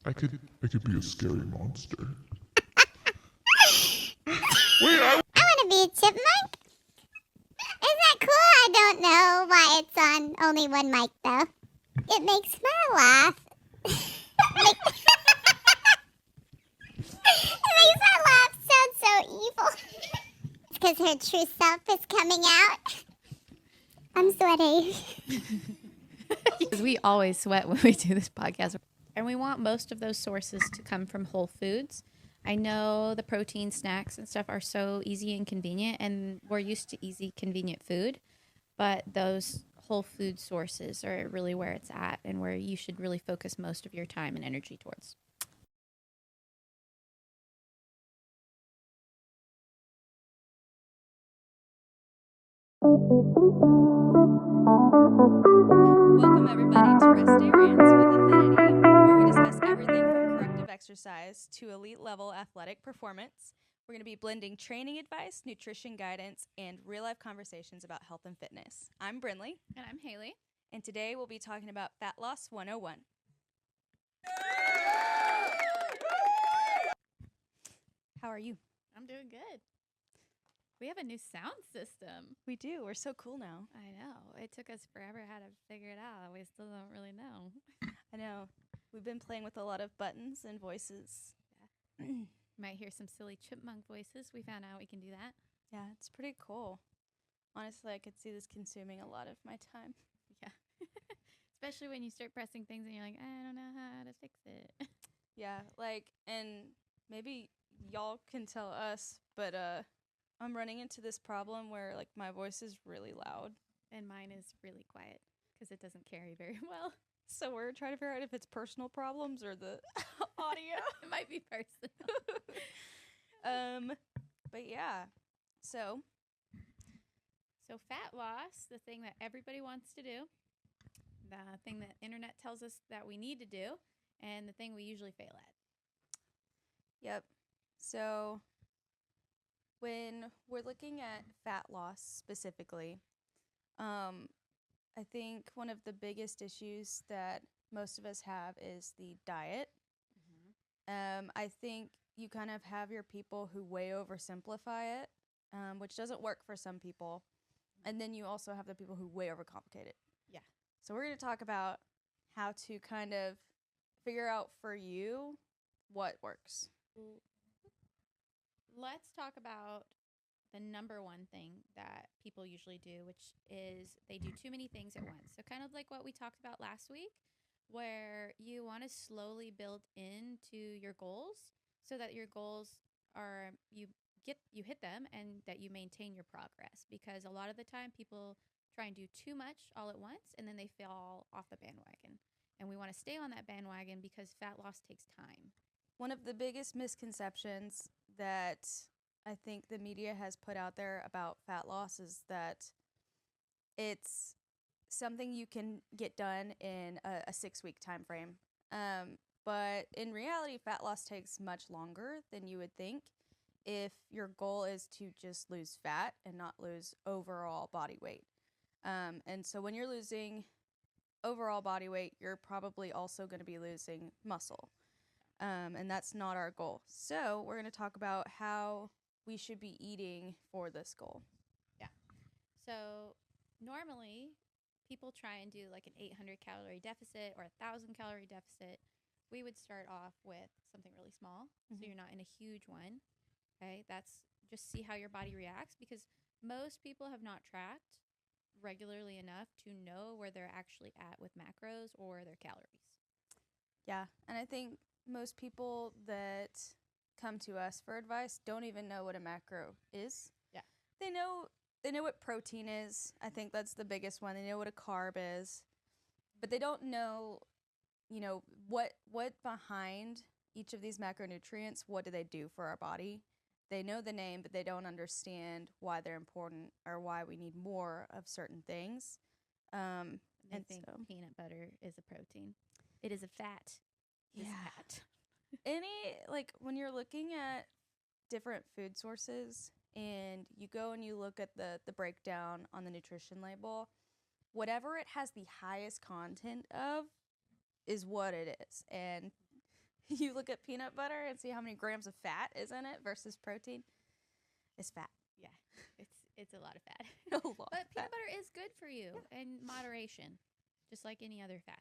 I could be a scary monster. I want to be a chipmunk. Is that cool? I don't know why it's on only one mic, though. It makes her laugh. It makes her laugh sound so evil. It's because her true self is coming out. I'm sweaty. Because we always sweat when we do this podcast. And we want most of those sources to come from whole foods. I know the protein snacks and stuff are so easy and convenient, and we're used to easy, convenient food. But those whole food sources are really where it's at and where you should really focus most of your time and energy towards. Welcome everybody to Rest Day Rants with Affinity, where we discuss everything from corrective exercise to elite level athletic performance. We're going to be blending training advice, nutrition guidance, and real life conversations about health and fitness. I'm Brinley. And I'm Hailey. And today we'll be talking about Fat Loss 101. How are you? I'm doing good. We have a new sound system. We do. We're so cool now. I know. It took us forever how to figure it out. We still don't really know. I know. We've been playing with a lot of buttons and voices. Yeah. Might hear some silly chipmunk voices. We found out we can do that. Yeah, it's pretty cool. Honestly, I could see this consuming a lot of my time. Yeah. Especially when you start pressing things and you're like, I don't know how to fix it. Yeah, and maybe y'all can tell us, but I'm running into this problem where my voice is really loud. And mine is really quiet because it doesn't carry very well. So we're trying to figure out if it's personal problems or the audio. It might be personal. But yeah. So fat loss, the thing that everybody wants to do, the thing that internet tells us that we need to do, and the thing we usually fail at. Yep. So when we're looking at fat loss specifically, I think one of the biggest issues that most of us have is the diet. Mm-hmm. I think you kind of have your people who way oversimplify it, which doesn't work for some people. And then you also have the people who way overcomplicate it. Yeah. So we're going to talk about how to kind of figure out for you what works. Let's talk about the number one thing that people usually do, which is they do too many things at once. So kind of like what we talked about last week, where you want to slowly build into your goals so that your goals are you hit them and that you maintain your progress. Because a lot of the time people try and do too much all at once and then they fall off the bandwagon. And we want to stay on that bandwagon because fat loss takes time. One of the biggest misconceptions that I think the media has put out there about fat loss is that it's something you can get done in a 6-week time frame. But in reality, fat loss takes much longer than you would think if your goal is to just lose fat and not lose overall body weight. And so when you're losing overall body weight, you're probably also going to be losing muscle. And that's not our goal. So we're going to talk about how we should be eating for this goal. Yeah. So normally people try and do like an 800 calorie deficit or 1,000 calorie deficit. We would start off with something really small. Mm-hmm. So you're not in a huge one. Okay. That's just see how your body reacts because most people have not tracked regularly enough to know where they're actually at with macros or their calories. Yeah. And I think most people that come to us for advice don't even know what a macro is. Yeah. They know what protein is. I think that's the biggest one. They know what a carb is. But they don't know, what behind each of these macronutrients, what do they do for our body? They know the name, but they don't understand why they're important or why we need more of certain things. They think peanut butter is a protein. It is a fat. Yeah. When you're looking at different food sources and you go and you look at the breakdown on the nutrition label, whatever it has the highest content of is what it is. And you look at peanut butter and see how many grams of fat is in it versus protein. It's fat. Yeah, it's a lot of fat. A lot But of peanut fat. butter is good for you in moderation, just like any other fats.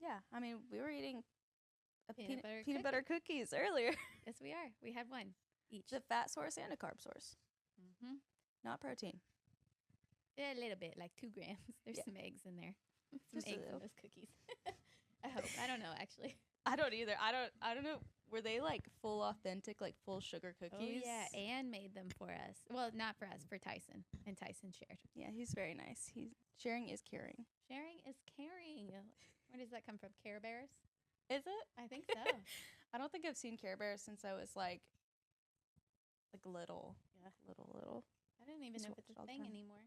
Yeah, I mean, we were eating a Peanut peanut butter butter cookies earlier. Yes, we are. We had one each. It's a fat source and a carb source, Mm-hmm. not protein. A little bit, like 2 grams. There's Yeah. some eggs in there. Some Just a eggs in little. those cookies. I hope. I don't know, actually. I don't either. I don't know. Were they like full authentic, like full sugar cookies? Oh, yeah. Anne made them for us. Well, not for us, for Tyson. And Tyson shared. Yeah, he's very nice. Sharing is caring. Sharing is caring. Where does that come from? Care Bears? Is it? I think so. I don't think I've seen Care Bears since I was like little. Yeah. Little. I don't even Just know if it's watch it a all the thing time. anymore.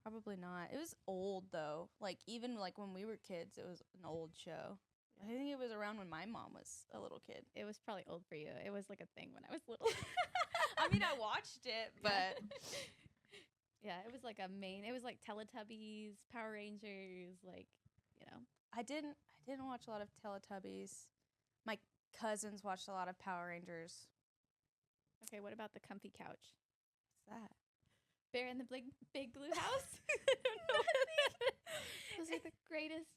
Probably not. It was old though. Like even like when we were kids, it was an old show. I think it was around when my mom was a little kid. It was probably old for you. It was like a thing when I was little. I mean, I watched it, but Yeah, it was like a main. It was like Teletubbies, Power Rangers, like, you know. I didn't watch a lot of Teletubbies. My cousins watched a lot of Power Rangers. Okay, what about the comfy couch? What's that? Bear in the big blue house? I don't know what that is. Those are the greatest.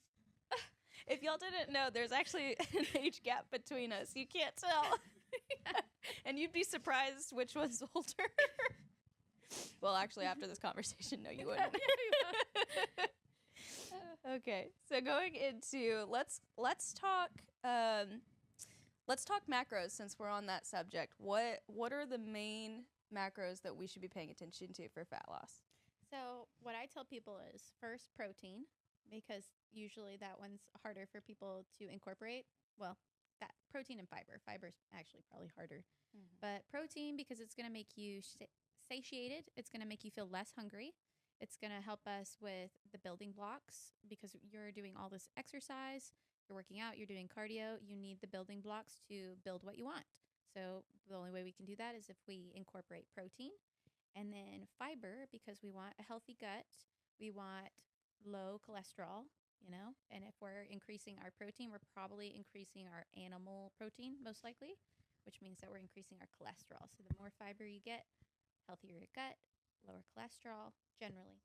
If y'all didn't know, there's actually an age gap between us. You can't tell. And you'd be surprised which one's older. Well, actually, after this conversation, no, you wouldn't. Okay, so going into let's talk macros since we're on that subject. What are the main macros that we should be paying attention to for fat loss? So what I tell people is first protein, because usually that one's harder for people to incorporate. Well, fat, protein and fiber. Fiber's actually probably harder. But protein, because it's going to make you satiated. It's going to make you feel less hungry. It's going to help us with the building blocks because you're doing all this exercise, you're working out, you're doing cardio. You need the building blocks to build what you want. So the only way we can do that is if we incorporate protein. And then fiber, because we want a healthy gut. We want low cholesterol, and if we're increasing our protein, we're probably increasing our animal protein, most likely, which means that we're increasing our cholesterol. So the more fiber you get, healthier your gut, lower cholesterol, generally.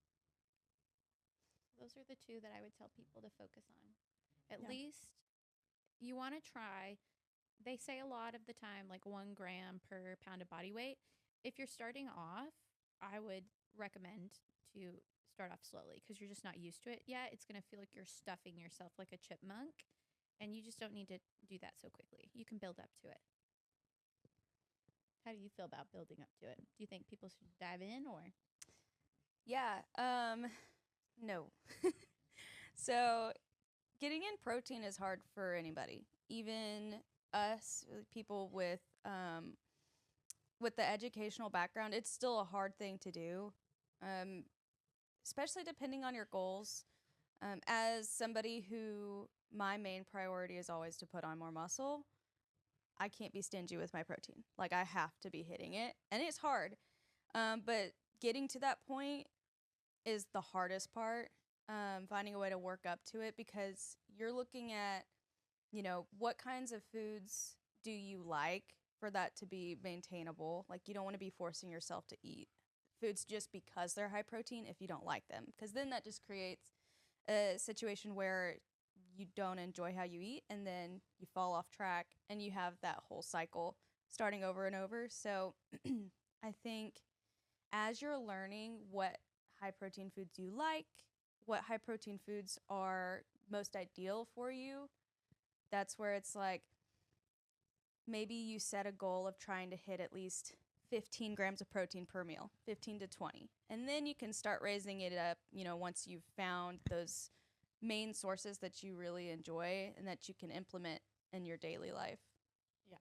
Those are the two that I would tell people to focus on. At least you want to try, they say a lot of the time, like 1 gram per pound of body weight. If you're starting off, I would recommend to start off slowly because you're just not used to it yet. It's going to feel like you're stuffing yourself like a chipmunk, and you just don't need to do that so quickly. You can build up to it. How do you feel about building up to it? Do you think people should dive in or? Yeah, no. So getting in protein is hard for anybody, even us, people with the educational background. It's still a hard thing to do, especially depending on your goals. As somebody who my main priority is always to put on more muscle, I can't be stingy with my protein. Like, I have to be hitting it, and it's hard. But getting to that point is the hardest part, finding a way to work up to it, because you're looking at, what kinds of foods do you like for that to be maintainable. Like, you don't want to be forcing yourself to eat foods just because they're high protein if you don't like them, because then that just creates a situation where you don't enjoy how you eat, and then you fall off track, and you have that whole cycle starting over and over. So I think as you're learning what high protein foods you like, what high protein foods are most ideal for you, that's where it's like maybe you set a goal of trying to hit at least 15 grams of protein per meal, 15 to 20. And then you can start raising it up, once you've found those main sources that you really enjoy and that you can implement in your daily life. Yeah.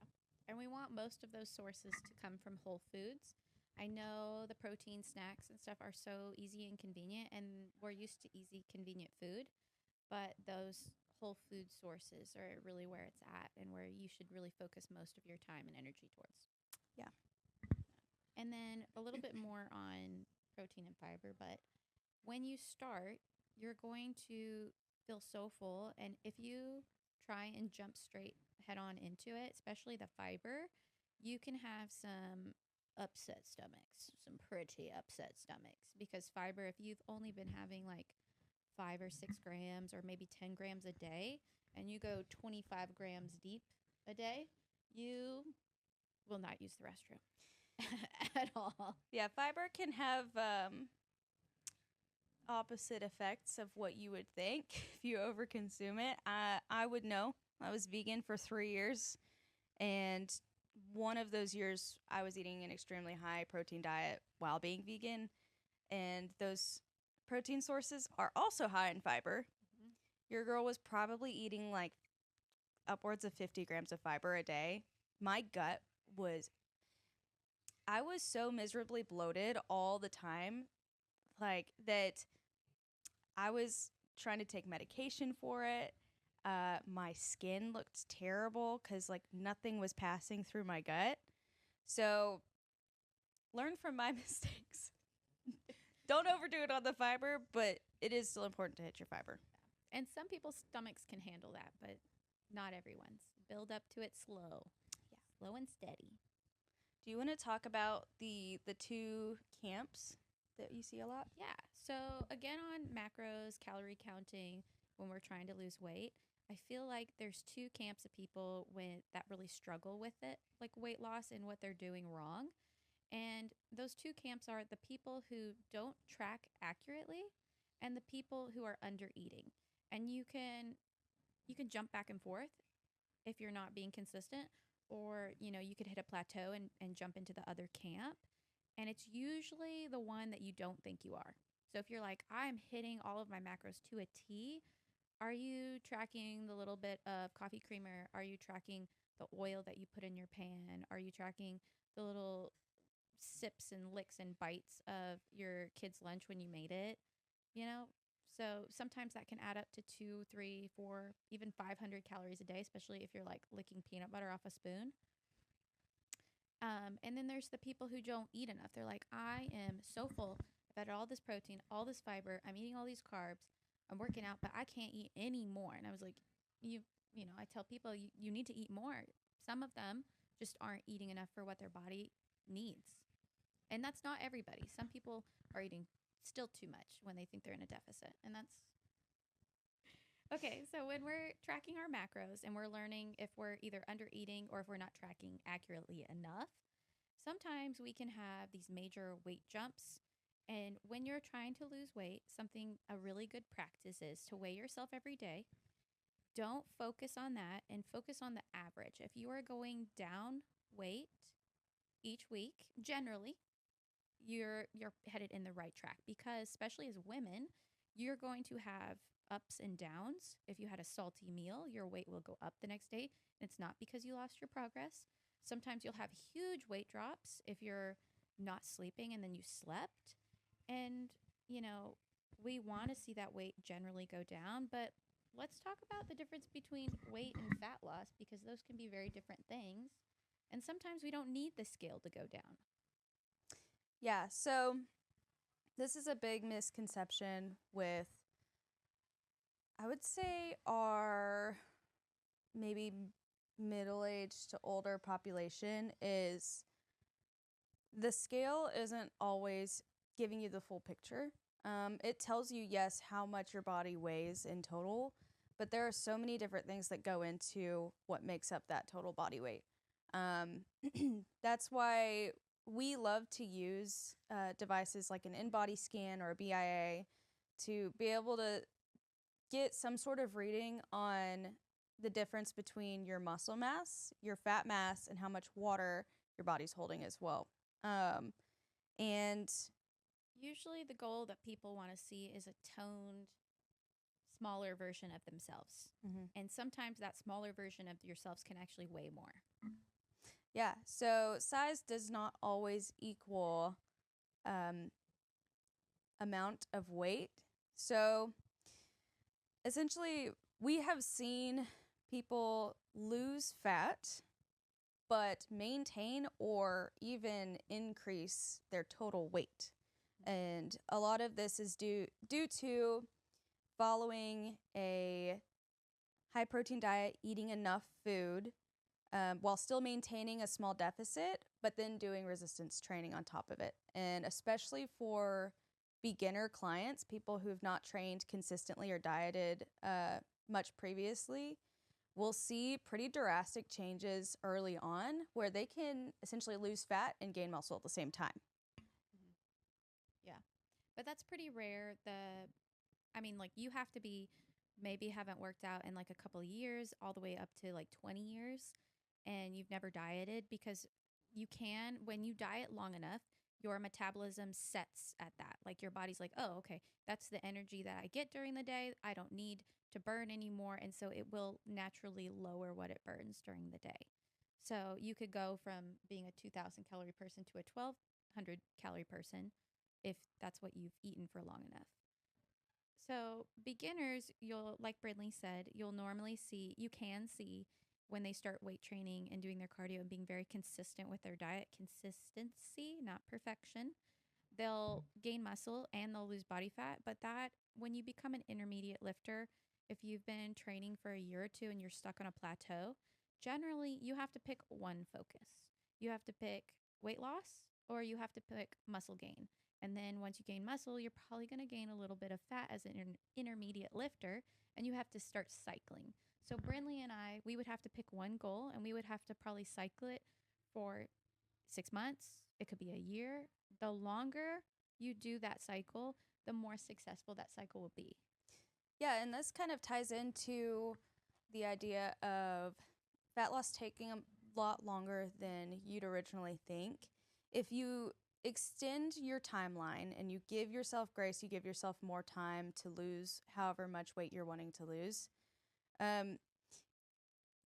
And we want most of those sources to come from whole foods. I know the protein snacks and stuff are so easy and convenient, and we're used to easy, convenient food, but those whole food sources are really where it's at and where you should really focus most of your time and energy towards. Yeah. And then a little bit more on protein and fiber, but when you start, you're going to feel so full, and if you try and jump straight head on into it, especially the fiber, you can have some upset stomachs, some pretty upset stomachs, because fiber, if you've only been having like 5 or 6 grams or maybe 10 grams a day, and you go 25 grams deep a day, you will not use the restroom at all. Yeah, fiber can have opposite effects of what you would think if you overconsume it. I would know. I was vegan for 3 years, and one of those years I was eating an extremely high protein diet while being vegan, and those protein sources are also high in fiber. Mhm. Your girl was probably eating like upwards of 50 grams of fiber a day. My gut was, I was so miserably bloated all the time, like that I was trying to take medication for it. My skin looked terrible because like nothing was passing through my gut. So learn from my mistakes. Don't overdo it on the fiber, but it is still important to hit your fiber. And some people's stomachs can handle that, but not everyone's. Build up to it slow. Yeah. Slow and steady. Do you want to talk about the 2 camps that you see a lot? Yeah. So again, on macros, calorie counting, when we're trying to lose weight, I feel like there's 2 camps of people that really struggle with it, like weight loss and what they're doing wrong. And those 2 camps are the people who don't track accurately and the people who are under eating. And you can jump back and forth if you're not being consistent, or you could hit a plateau and jump into the other camp. And it's usually the one that you don't think you are. So if you're like, I'm hitting all of my macros to a T, are you tracking the little bit of coffee creamer? Are you tracking the oil that you put in your pan? Are you tracking the little sips and licks and bites of your kid's lunch when you made it? So sometimes that can add up to 2, 3, 4, even 500 calories a day, especially if you're like licking peanut butter off a spoon. And then there's the people who don't eat enough. They're like, I am so full. I've had all this protein, all this fiber. I'm eating all these carbs. I'm working out, but I can't eat any more. And I was like, I tell people you need to eat more. Some of them just aren't eating enough for what their body needs. And that's not everybody. Some people are eating still too much when they think they're in a deficit. And that's okay. So when we're tracking our macros and we're learning if we're either under eating or if we're not tracking accurately enough, sometimes we can have these major weight jumps. And when you're trying to lose weight, a really good practice is to weigh yourself every day. Don't focus on that and focus on the average. If you are going down weight each week, generally, you're headed in the right track, because especially as women, you're going to have ups and downs. If you had a salty meal, your weight will go up the next day. And it's not because you lost your progress. Sometimes you'll have huge weight drops if you're not sleeping and then you slept. And, we want to see that weight generally go down. But let's talk about the difference between weight and fat loss, because those can be very different things. And sometimes we don't need the scale to go down. Yeah, so this is a big misconception with, I would say, our maybe middle-aged to older population, is the scale isn't always giving you the full picture. It tells you, yes, how much your body weighs in total, but there are so many different things that go into what makes up that total body weight. That's why we love to use devices like an in-body scan or a BIA to be able to get some sort of reading on the difference between your muscle mass, your fat mass, and how much water your body's holding as well. And usually the goal that people want to see is a toned, smaller version of themselves. mm-hmm. And sometimes that smaller version of yourselves can actually weigh more. Yeah, so size does not always equal amount of weight. So essentially, we have seen people lose fat but maintain or even increase their total weight. And a lot of this is due to following a high protein diet, eating enough food while still maintaining a small deficit, but then doing resistance training on top of it. And especially for beginner clients, people who have not trained consistently or dieted much previously, will see pretty drastic changes early on where they can essentially lose fat and gain muscle at the same time. Yeah. But that's pretty rare. Like you have to be, maybe haven't worked out in like a couple of years, all the way up to like 20 years, and you've never dieted, because you can, when you diet long enough, your metabolism sets at that. Like your body's like, oh, okay, that's the energy that I get during the day. I don't need to burn anymore. And so it will naturally lower what it burns during the day. So you could go from being a 2,000 calorie person to a 1,200 calorie person if that's what you've eaten for long enough. So beginners, like Brinley said, you can see when they start weight training and doing their cardio and being very consistent with their diet, consistency, not perfection. They'll gain muscle and they'll lose body fat. But that, when you become an intermediate lifter, if you've been training for a year or two and you're stuck on a plateau, generally you have to pick one focus. You have to pick weight loss or you have to pick muscle gain. And then once you gain muscle, you're probably going to gain a little bit of fat as an intermediate lifter, and you have to start cycling. So Brinley and I, we would have to pick one goal, and we would have to probably cycle it for 6 months. It could be a year. The longer you do that cycle, the more successful that cycle will be. Yeah, and this kind of ties into the idea of fat loss taking a lot longer than you'd originally think. If you extend your timeline and you give yourself grace, you give yourself more time to lose however much weight you're wanting to lose,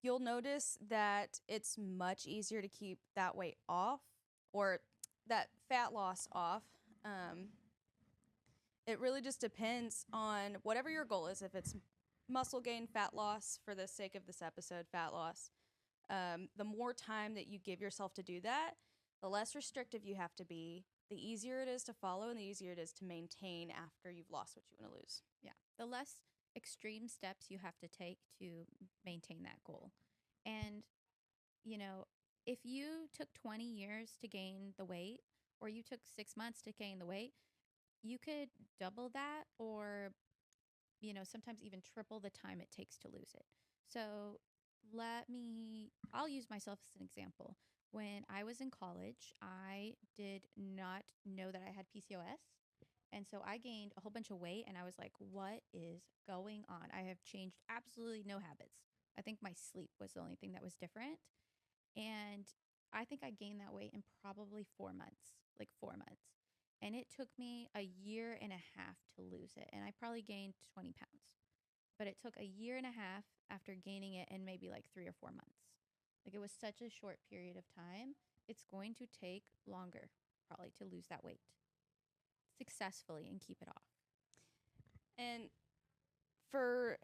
you'll notice that it's much easier to keep that weight off or that fat loss off. It really just depends on whatever your goal is. If it's muscle gain, fat loss, for the sake of this episode, fat loss, the more time that you give yourself to do that, the less restrictive you have to be, the easier it is to follow, and the easier it is to maintain after you've lost what you want to lose. Yeah. The less extreme steps you have to take to maintain that goal. And, if you took 20 years to gain the weight, or you took 6 months to gain the weight, you could double that, or, sometimes even triple the time it takes to lose it. So I'll use myself as an example. When I was in college, I did not know that I had PCOS. And so I gained a whole bunch of weight and I was like, what is going on? I have changed absolutely no habits. I think my sleep was the only thing that was different. And I think I gained that weight in probably 4 months, like 4 months. And it took me a year and a half to lose it. And I probably gained 20 pounds. But it took a year and a half after gaining it in maybe like 3 or 4 months. Like it was such a short period of time. It's going to take longer probably to lose that weight successfully and keep it off. And for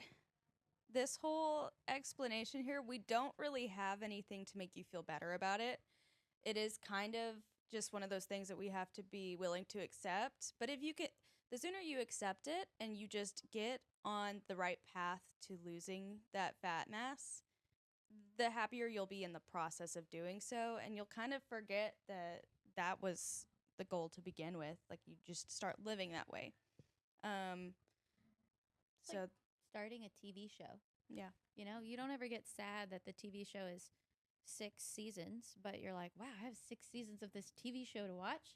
this whole explanation here, we don't really have anything to make you feel better about it. It is kind of just one of those things that we have to be willing to accept. But the sooner you accept it and you just get on the right path to losing that fat mass, the happier you'll be in the process of doing so. And you'll kind of forget that was the goal to begin with. Like you just start living that way. So like starting a TV show. Yeah. You don't ever get sad that the TV show is 6 seasons, but you're like, wow, I have 6 seasons of this TV show to watch.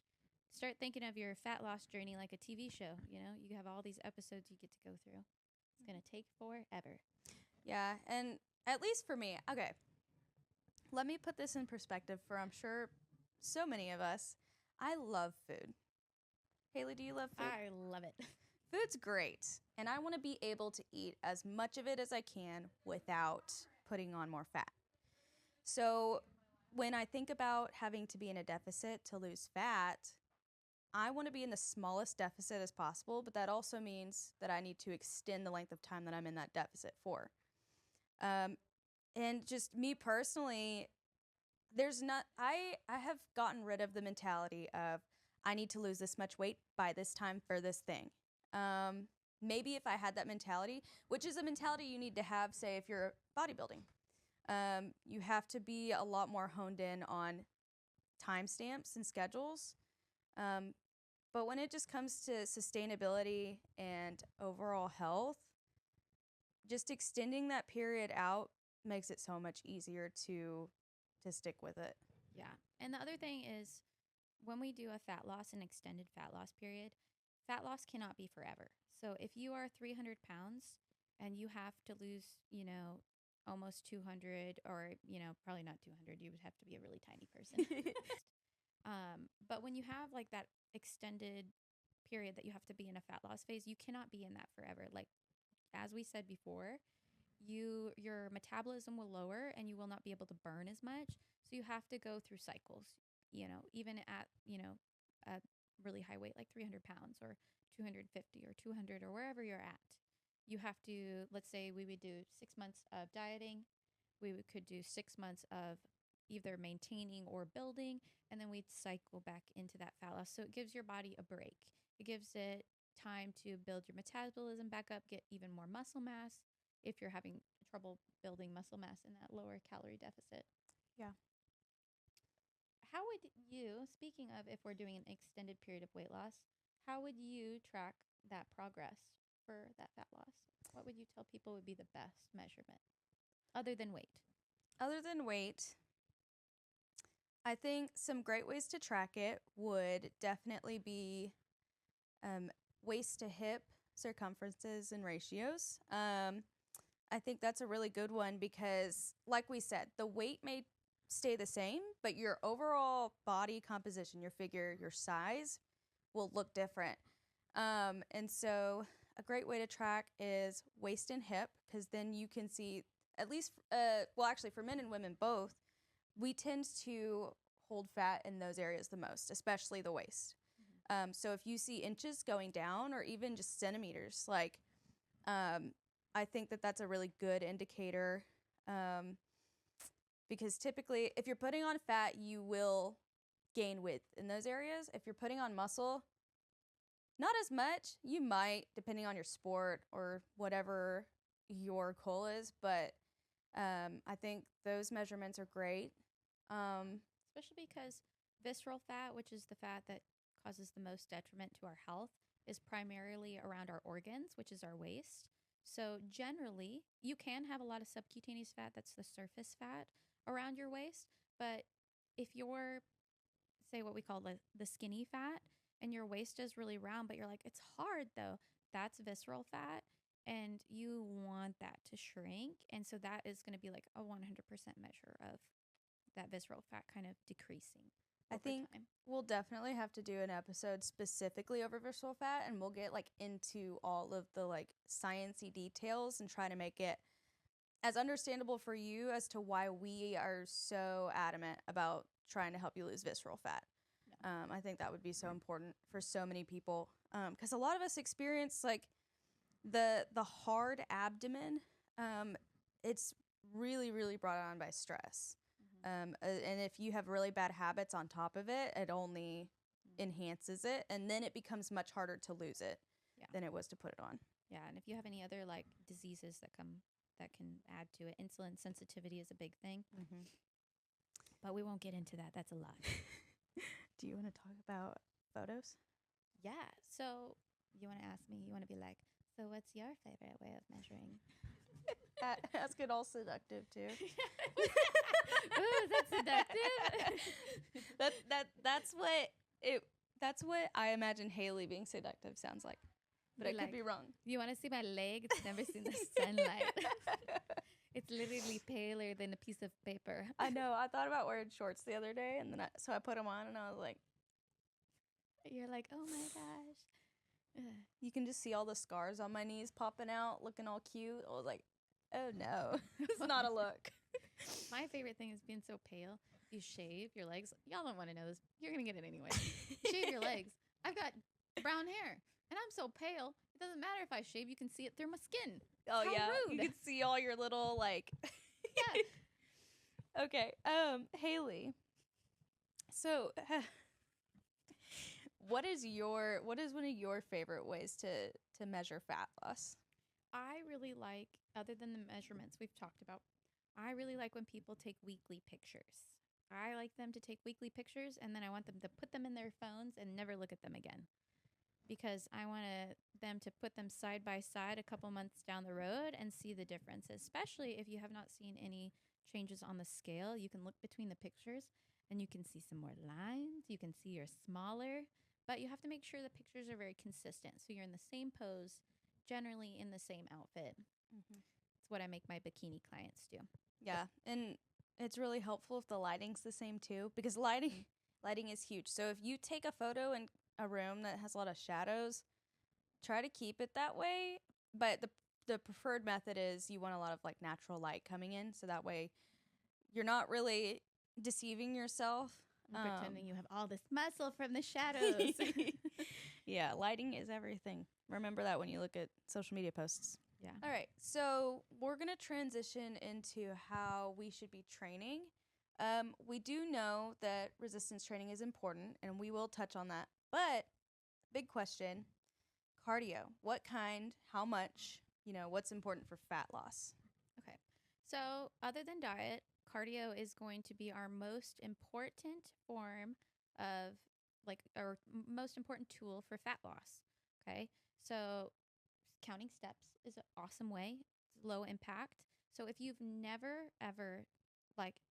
Start thinking of your fat loss journey like a TV show. You have all these episodes you get to go through. It's going to take forever. Yeah. And at least for me, okay, let me put this in perspective for I'm sure so many of us. I love food. Hailey, do you love food? I love it. Food's great, and I want to be able to eat as much of it as I can without putting on more fat. So when I think about having to be in a deficit to lose fat, I want to be in the smallest deficit as possible, but that also means that I need to extend the length of time that I'm in that deficit for. And just me personally, I have gotten rid of the mentality of I need to lose this much weight by this time for this thing. maybe if I had that mentality, which is a mentality you need to have, say, if you're bodybuilding, you have to be a lot more honed in on timestamps and schedules. But when it just comes to sustainability and overall health, just extending that period out makes it so much easier to stick with it. Yeah. And the other thing is when we do a fat loss, an extended fat loss period, fat loss cannot be forever. So if you are 300 pounds and you have to lose, almost 200 or, probably not 200, you would have to be a really tiny person. But when you have like that extended period that you have to be in a fat loss phase, you cannot be in that forever. Like, as we said before, your metabolism will lower and you will not be able to burn as much. So you have to go through cycles, even at, a really high weight, like 300 pounds or 250 or 200 or wherever you're at. You have to, let's say we would do 6 months of dieting. Could do 6 months of either maintaining or building, and then we'd cycle back into that fat loss. So it gives your body a break. It gives it time to build your metabolism back up, get even more muscle mass if you're having trouble building muscle mass in that lower calorie deficit. Yeah. How would you, speaking of if we're doing an extended period of weight loss, how would you track that progress for that fat loss? What would you tell people would be the best measurement other than weight? Other than weight, I think some great ways to track it would definitely be waist to hip circumferences and ratios. I think that's a really good one because, like we said, the weight may stay the same, but your overall body composition, your figure, your size will look different. And so a great way to track is waist and hip, because then you can see at least, actually for men and women both, we tend to hold fat in those areas the most, especially the waist. Mm-hmm. So if you see inches going down or even just centimeters, I think that that's a really good indicator, because typically if you're putting on fat, you will gain width in those areas. If you're putting on muscle, not as much. You might, depending on your sport or whatever your goal is, but I think those measurements are great. Especially because visceral fat, which is the fat that causes the most detriment to our health, is primarily around our organs, which is our waist. So generally, you can have a lot of subcutaneous fat, that's the surface fat around your waist. But if you're, say, what we call the skinny fat, and your waist is really round, but you're like, it's hard though, that's visceral fat. And you want that to shrink. And so that is going to be like a 100% measure of that visceral fat kind of decreasing. I think time. We'll definitely have to do an episode specifically over visceral fat, and we'll get into all of the sciencey details and try to make it as understandable for you as to why we are so adamant about trying to help you lose visceral fat. Yeah. I think that would be so important for so many people, because a lot of us experience the hard abdomen. It's really, really brought on by stress. And if you have really bad habits on top of it, it only enhances it, and then it becomes much harder to lose it than it was to put it on. Yeah, and if you have any other diseases that can add to it, insulin sensitivity is a big thing. Mm-hmm. But we won't get into that. That's a lot. Do you want to talk about photos? Yeah. So you want to ask me? You want to be like, so what's your favorite way of measuring? Ask it all seductive too. Ooh, is that seductive? That's what I imagine Hailey being seductive sounds like. But I could be wrong. You want to see my leg? It's never seen the sunlight. It's literally paler than a piece of paper. I know. I thought about wearing shorts the other day, and then I put them on, and I was like, you're like, oh my gosh. You can just see all the scars on my knees popping out, looking all cute. I was like, oh no, it's not a look. My favorite thing is being so pale. You shave your legs. Y'all don't want to know this. You're going to get it anyway. Shave your legs. I've got brown hair, and I'm so pale. It doesn't matter if I shave. You can see it through my skin. Oh, How yeah. rude. You can see all your little, Yeah. Okay. Hailey. So, what is one of your favorite ways to measure fat loss? I really like, other than the measurements we've talked about, I really like when people take weekly pictures. I like them to take weekly pictures, and then I want them to put them in their phones and never look at them again. Because I want them to put them side by side a couple months down the road and see the differences, especially if you have not seen any changes on the scale. You can look between the pictures and you can see some more lines. You can see you're smaller, but you have to make sure the pictures are very consistent. So you're in the same pose, generally in the same outfit. Mm-hmm. It's what I make my bikini clients do. Yeah, and it's really helpful if the lighting's the same too, because lighting is huge. So if you take a photo in a room that has a lot of shadows, try to keep it that way. But the preferred method is you want a lot of like natural light coming in, so that way you're not really deceiving yourself. Pretending you have all this muscle from the shadows. Yeah, lighting is everything. Remember that when you look at social media posts. Yeah. All right, so we're going to transition into how we should be training. We do know that resistance training is important, and we will touch on that. But big question, cardio. What kind, how much, what's important for fat loss? Okay. So, other than diet, cardio is going to be our most important form of, our most important tool for fat loss. Okay. So, counting steps is an awesome way. It's low impact. So, if you've never, ever,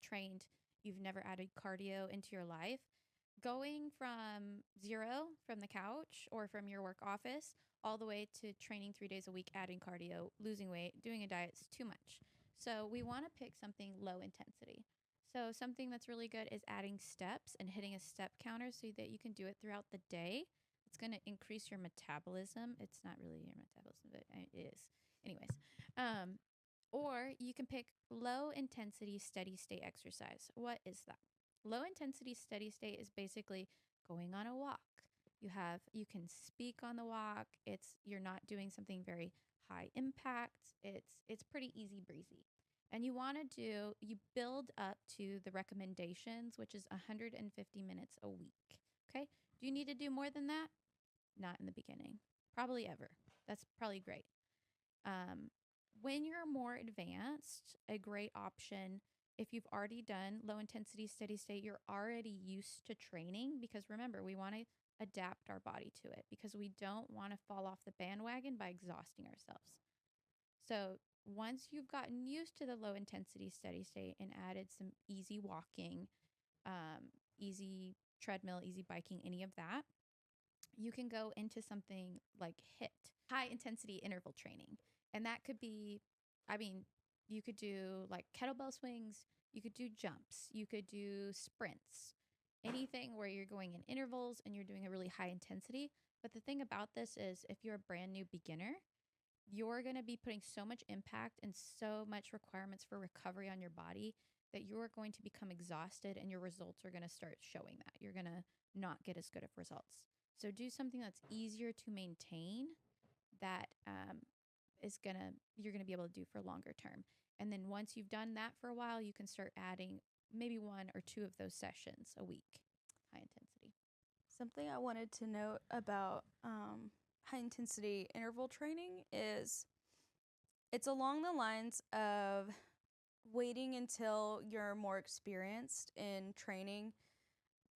trained, you've never added cardio into your life, going from zero from the couch or from your work office all the way to training 3 days a week, adding cardio, losing weight, doing a diet is too much. So we want to pick something low intensity. So something that's really good is adding steps and hitting a step counter so that you can do it throughout the day. It's going to increase your metabolism. It's not really your metabolism, but it is. Anyways, or you can pick low intensity steady state exercise. What is that? Low intensity steady state is basically going on a walk. You can speak on the walk. You're not doing something very high impact. It's pretty easy breezy. And you build up to the recommendations, which is 150 minutes a week. Okay? Do you need to do more than that? Not in the beginning. Probably ever. That's probably great. When you're more advanced, a great option, if you've already done low intensity steady state, you're already used to training, because remember, we want to adapt our body to it because we don't want to fall off the bandwagon by exhausting ourselves. So once you've gotten used to the low intensity steady state and added some easy walking, easy treadmill, easy biking, any of that, you can go into something like HIIT, high intensity interval training. And that could be, you could do like kettlebell swings, you could do jumps, you could do sprints, anything where you're going in intervals and you're doing a really high intensity. But the thing about this is, if you're a brand new beginner, you're going to be putting so much impact and so much requirements for recovery on your body that you're going to become exhausted, and your results are going to start showing that. You're going to not get as good of results. So do something that's easier to maintain, that you're going to be able to do for longer term. And then once you've done that for a while, you can start adding maybe 1 or 2 of those sessions a week, high intensity. Something I wanted to note about high intensity interval training is it's along the lines of waiting until you're more experienced in training,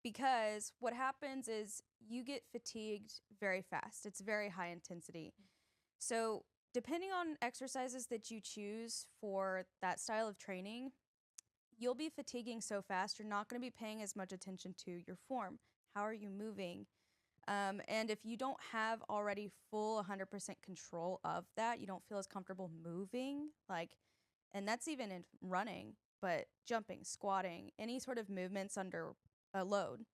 because what happens is you get fatigued very fast. It's very high intensity. So depending on exercises that you choose for that style of training, you'll be fatiguing so fast, you're not going to be paying as much attention to your form. How are you moving? And if you don't have already full 100% control of that, you don't feel as comfortable moving, and that's even in running, but jumping, squatting, any sort of movements under a load,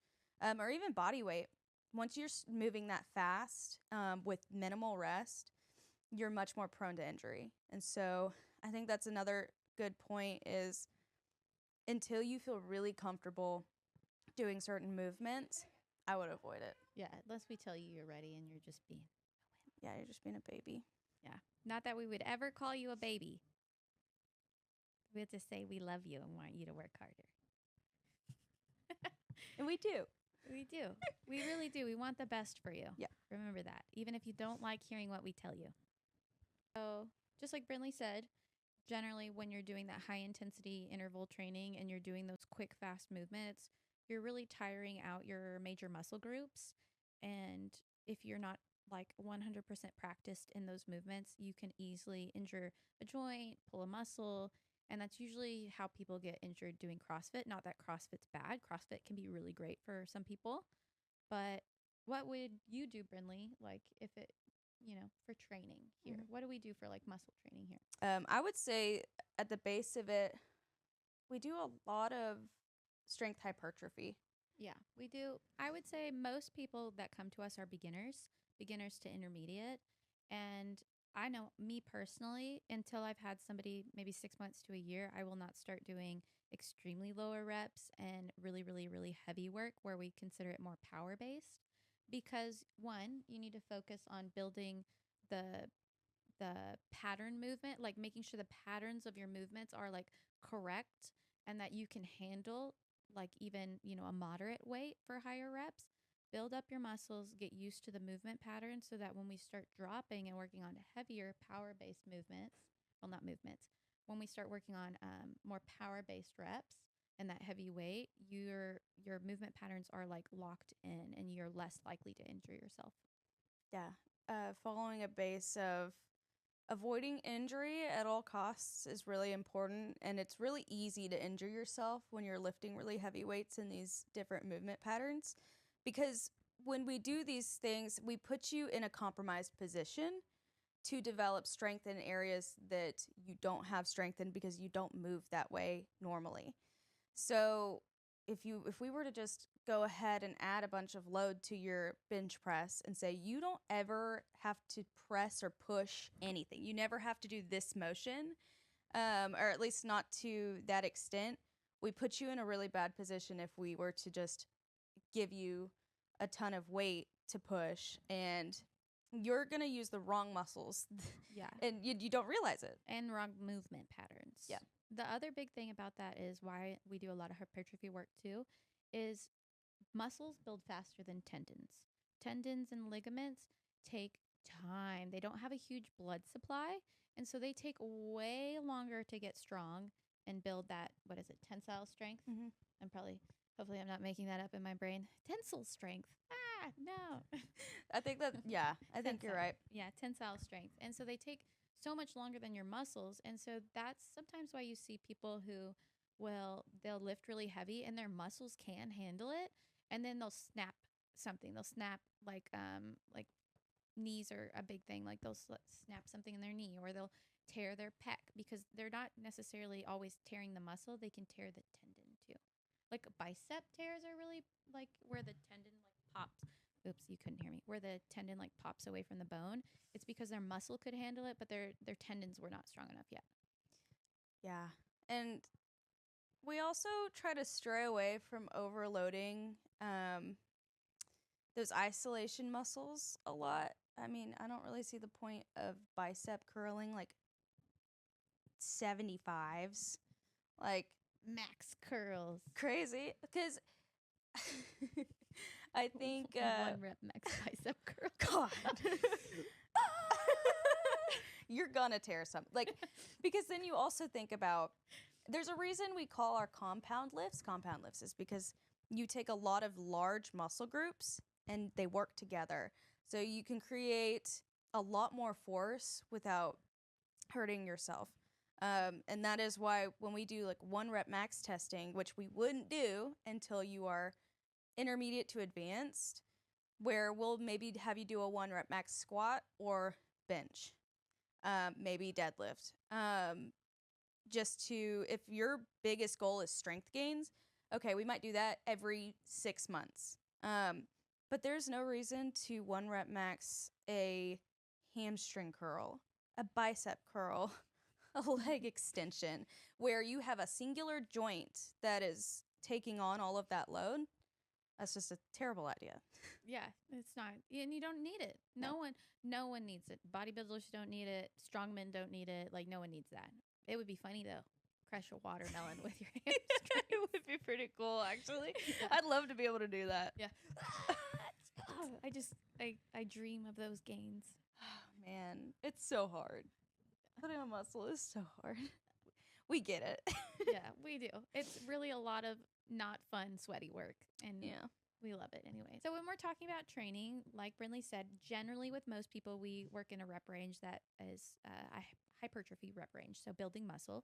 or even body weight. Once you're moving that fast with minimal rest, you're much more prone to injury. And so I think that's another good point, is until you feel really comfortable doing certain movements, I would avoid it. Yeah, unless we tell you you're ready and you're just being Yeah, you're just being a baby. Yeah. Not that we would ever call you a baby. We have to say we love you and want you to work harder. And we do. We do. We really do. We want the best for you. Yeah. Remember that. Even if you don't like hearing what we tell you. So, just like Brinley said, generally when you're doing that high intensity interval training and you're doing those quick, fast movements, you're really tiring out your major muscle groups. And if you're not like 100% practiced in those movements, you can easily injure a joint, pull a muscle. And that's usually how people get injured doing CrossFit. Not that CrossFit's bad. CrossFit can be really great for some people. But what would you do, Brinley, like if it, for training here? Mhm. What do we do for like muscle training here? I would say at the base of it, we do a lot of strength hypertrophy. Yeah, we do. I would say most people that come to us are beginners to intermediate. And I know me personally, until I've had somebody maybe 6 months to a year, I will not start doing extremely lower reps and really, really, really heavy work where we consider it more power based. Because one, you need to focus on building the pattern movement, like making sure the patterns of your movements are like correct and that you can handle like even, a moderate weight for higher reps. Build up your muscles, get used to the movement patterns so that when we start dropping and working on heavier power based movements, well, not movements, when we start working on more power based reps and that heavy weight, your movement patterns are like locked in and you're less likely to injure yourself. Yeah. Following a base of avoiding injury at all costs is really important. And it's really easy to injure yourself when you're lifting really heavy weights in these different movement patterns. Because when we do these things, we put you in a compromised position to develop strength in areas that you don't have strength in because you don't move that way normally. So if we were to just go ahead and add a bunch of load to your bench press and say you don't ever have to press or push anything, you never have to do this motion, or at least not to that extent, we put you in a really bad position if we were to just give you a ton of weight to push, and you're going to use the wrong muscles. Yeah. And you don't realize it. And wrong movement patterns. Yeah. The other big thing about that is why we do a lot of hypertrophy work too, is muscles build faster than tendons. Tendons and ligaments take time. They don't have a huge blood supply, and so they take way longer to get strong and build that, what is it, tensile strength? Mhm. Hopefully I'm not making that up in my brain. Tensile strength. Ah, no. I think that, yeah, I think you're Tensile. right. Yeah, tensile strength. And so they take so much longer than your muscles. And so that's sometimes why you see people who they'll lift really heavy and their muscles can handle it. And then they'll snap something. They'll snap like knees are a big thing. Like they'll snap something in their knee or they'll tear their pec because they're not necessarily always tearing the muscle. They can tear the tendon too. Like bicep tears are really like where the tendon like pops. Oops, you couldn't hear me. Where the tendon like pops away from the bone. It's because their muscle could handle it, but their tendons were not strong enough yet. Yeah. And we also try to stray away from overloading those isolation muscles a lot. I mean, I don't really see the point of bicep curling like 75s. Like Max curls. crazy. Because I think 1 rep max bicep curl. God. You're gonna tear something. Like, because then you also think about, there's a reason we call our compound lifts is because you take a lot of large muscle groups and they work together. So you can create a lot more force without hurting yourself. And that is why when we do like 1 rep max testing, which we wouldn't do until you are intermediate to advanced, where we'll maybe have you do a 1 rep max squat or bench, maybe deadlift. Just to, if your biggest goal is strength gains, okay, we might do that every 6 months. But there's no reason to 1 rep max a hamstring curl, a bicep curl, a leg extension, where you have a singular joint that is taking on all of that load. That's just a terrible idea. Yeah, it's not. And you don't need it. No one needs it. Bodybuilders don't need it. Strongmen don't need it. Like, no one needs that. It would be funny, though. Crush a watermelon with your hamstring. It would be pretty cool, actually. I'd love to be able to do that. Yeah. Oh, I dream of those gains. Oh, man, it's so hard. Putting on muscle is so hard. We get it. Yeah, we do. It's really a lot of not fun, sweaty work. And Yeah. we love it anyway. So when we're talking about training, like Brinley said, generally with most people, we work in a rep range that is a hypertrophy rep range, so building muscle.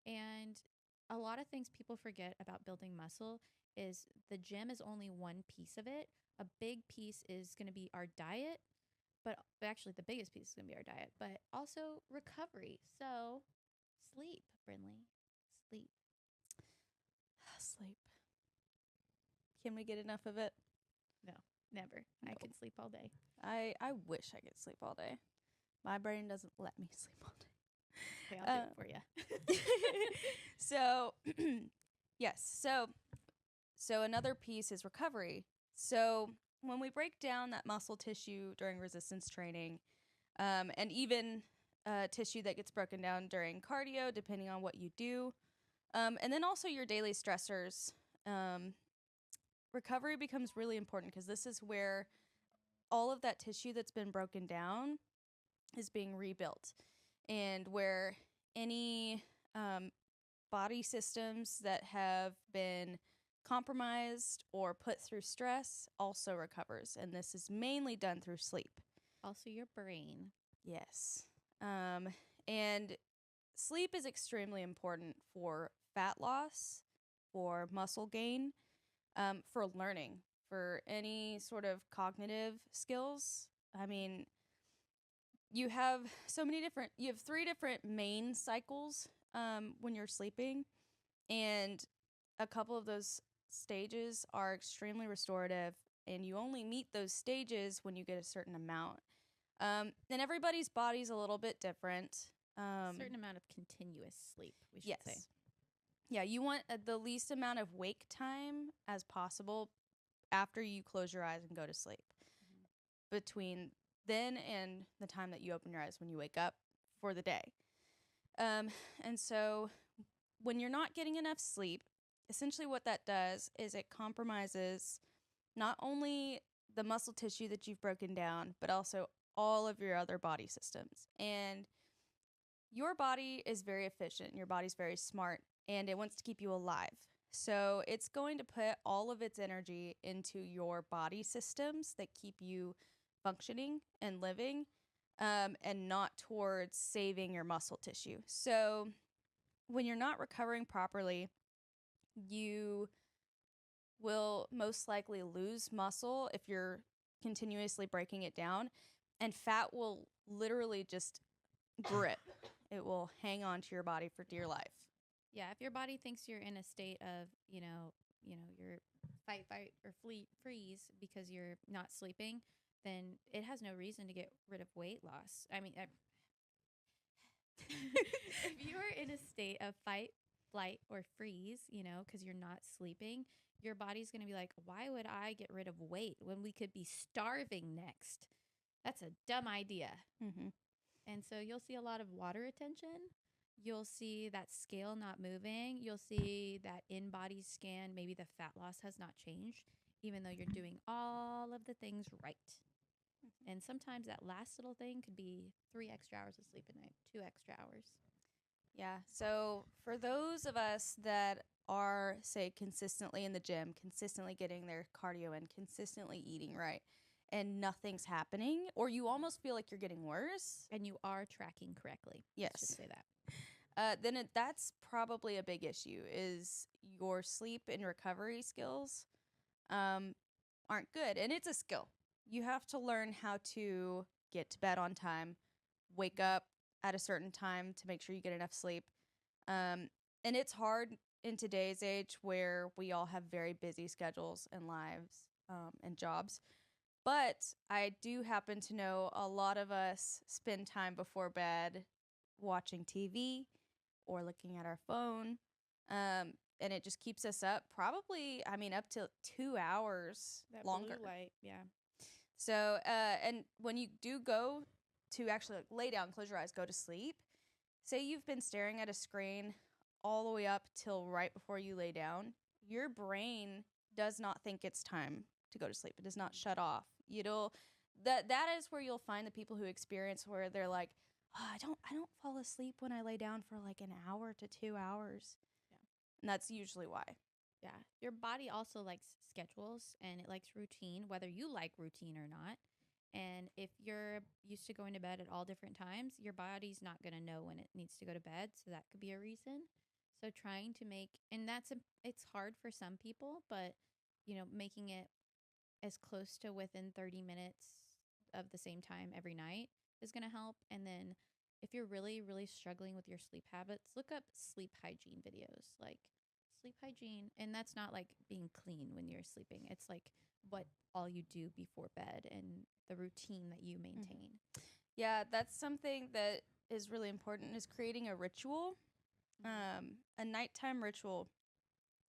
And a lot of things people forget about building muscle is the gym is only one piece of it. A big piece is going to be our diet, but actually the biggest piece is going to be our diet, but also recovery. So sleep, Brinley, sleep. Sleep. Can we get enough of it? No, never. I No. could sleep all day. I wish I could sleep all day. My brain doesn't let me sleep all day. Okay, I'll do it for you. So, yes. So another piece is recovery. So when we break down that muscle tissue during resistance training, and even tissue that gets broken down during cardio, depending on what you do, and then also your daily stressors, recovery becomes really important because this is where all of that tissue that's been broken down is being rebuilt, and where any body systems that have been compromised or put through stress also recovers, and this is mainly done through sleep. Also, your brain. Yes. And sleep is extremely important for fat loss, for muscle gain, for learning, for any sort of cognitive skills. I mean, you have you have 3 different main cycles when you're sleeping, and a couple of those stages are extremely restorative, and you only meet those stages when you get a certain amount. And everybody's body's a little bit different. Certain amount of continuous sleep, we should Yes. say. Yeah, you want the least amount of wake time as possible after you close your eyes and go to sleep. Between then and the time that you open your eyes when you wake up for the day. And so when you're not getting enough sleep, essentially what that does is it compromises not only the muscle tissue that you've broken down, but also all of your other body systems. And your body is very efficient, your body's very smart, and it wants to keep you alive. So it's going to put all of its energy into your body systems that keep you functioning and living, and not towards saving your muscle tissue. So when you're not recovering properly, you will most likely lose muscle if you're continuously breaking it down, and fat will literally just grip. It will hang on to your body for dear life. Yeah, if your body thinks you're in a state of, you're fight, or freeze because you're not sleeping, then it has no reason to get rid of weight loss. I mean, if you're in a state of fight, flight, or freeze, because you're not sleeping, your body's going to be like, why would I get rid of weight when we could be starving next? That's a dumb idea. Mm-hmm. And so you'll see a lot of water retention. You'll see that scale not moving. You'll see that in-body scan, maybe the fat loss has not changed, even though you're doing all of the things right. And sometimes that last little thing could be 3 extra hours of sleep a night, 2 extra hours. Yeah. So for those of us that are, say, consistently in the gym, consistently getting their cardio in, consistently eating right, and nothing's happening, or you almost feel like you're getting worse. And you are tracking correctly. Yes. Let's just say that. Then that's probably a big issue, is your sleep and recovery skills aren't good. And it's a skill. You have to learn how to get to bed on time, wake up at a certain time to make sure you get enough sleep. And it's hard in today's age where we all have very busy schedules and lives and jobs. But I do happen to know a lot of us spend time before bed watching TV or looking at our phone. And it just keeps us up probably, up to 2 hours That longer. blue light, yeah. So, and when you do go to actually lay down, close your eyes, go to sleep, say you've been staring at a screen all the way up till right before you lay down, your brain does not think it's time to go to sleep. It does not shut off. That is where you'll find the people who experience where they're like, oh, I don't fall asleep when I lay down for like an hour to 2 hours. Yeah. And that's usually why. Yeah. Your body also likes schedules and it likes routine, whether you like routine or not. And if you're used to going to bed at all different times, your body's not going to know when it needs to go to bed. So that could be a reason. So trying to it's hard for some people, but, making it as close to within 30 minutes of the same time every night is going to help. And then if you're really, really struggling with your sleep habits, look up sleep hygiene videos, like sleep hygiene. And that's not like being clean when you're sleeping. It's like what all you do before bed and the routine that you maintain. Yeah, that's something that is really important, is creating a ritual. A nighttime ritual,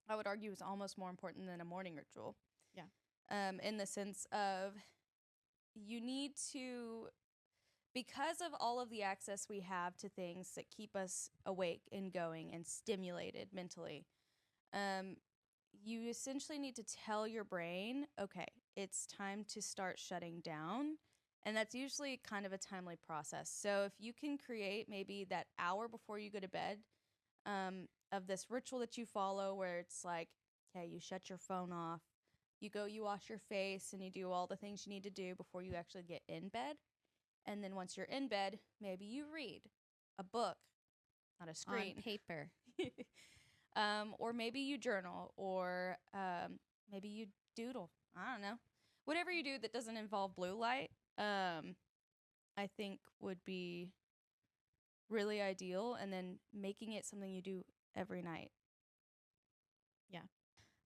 I would argue, is almost more important than a morning ritual. Yeah. In the sense of you need to, because of all of the access we have to things that keep us awake and going and stimulated mentally, you essentially need to tell your brain, okay, it's time to start shutting down. And that's usually kind of a timely process. So if you can create maybe that hour before you go to bed of this ritual that you follow where it's like, okay, you shut your phone off, you wash your face, and you do all the things you need to do before you actually get in bed. And then once you're in bed, maybe you read a book, not a screen. On paper. Or maybe you journal, or maybe you doodle. I don't know. Whatever you do that doesn't involve blue light, I think would be really ideal. And then making it something you do every night. Yeah.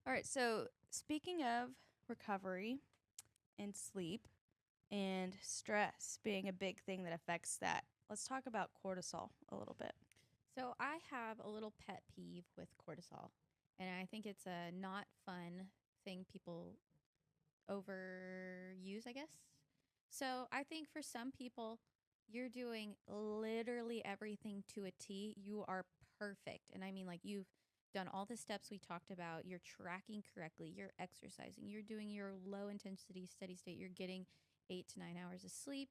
All right. So speaking of recovery and sleep and stress being a big thing that affects that, let's talk about cortisol a little bit. So I have a little pet peeve with cortisol, and I think it's a not fun thing people overuse, I guess. So I think for some people, you're doing literally everything to a T. You are perfect. And I mean, like, you've done all the steps we talked about. You're tracking correctly. You're exercising. You're doing your low intensity steady state. You're getting 8 to 9 hours of sleep.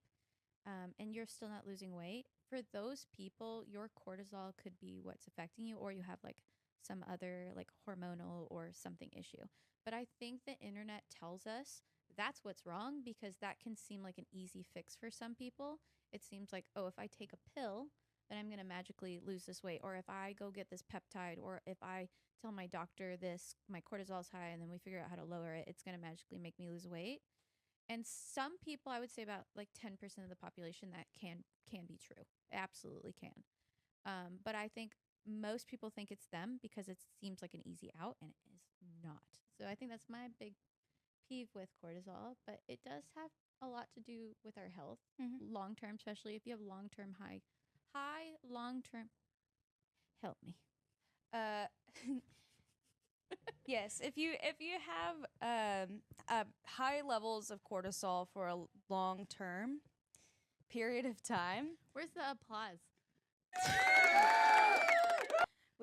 And you're still not losing weight. For those people, your cortisol could be what's affecting you, or you have like some other like hormonal or something issue. But I think the internet tells us that's what's wrong, because that can seem like an easy fix for some people. It seems like, oh, if I take a pill, then I'm going to magically lose this weight. Or if I go get this peptide, or if I tell my doctor this, my cortisol is high, and then we figure out how to lower it, it's going to magically make me lose weight. And some people, I would say about like 10% of the population, that can be true. Absolutely can. But I think most people think it's them because it seems like an easy out, and it is not. So I think that's my big peeve with cortisol. But it does have a lot to do with our health, long term, especially if you have long term long term. Help me. Yes, if you have high levels of cortisol for a long term period of time, Where's the applause?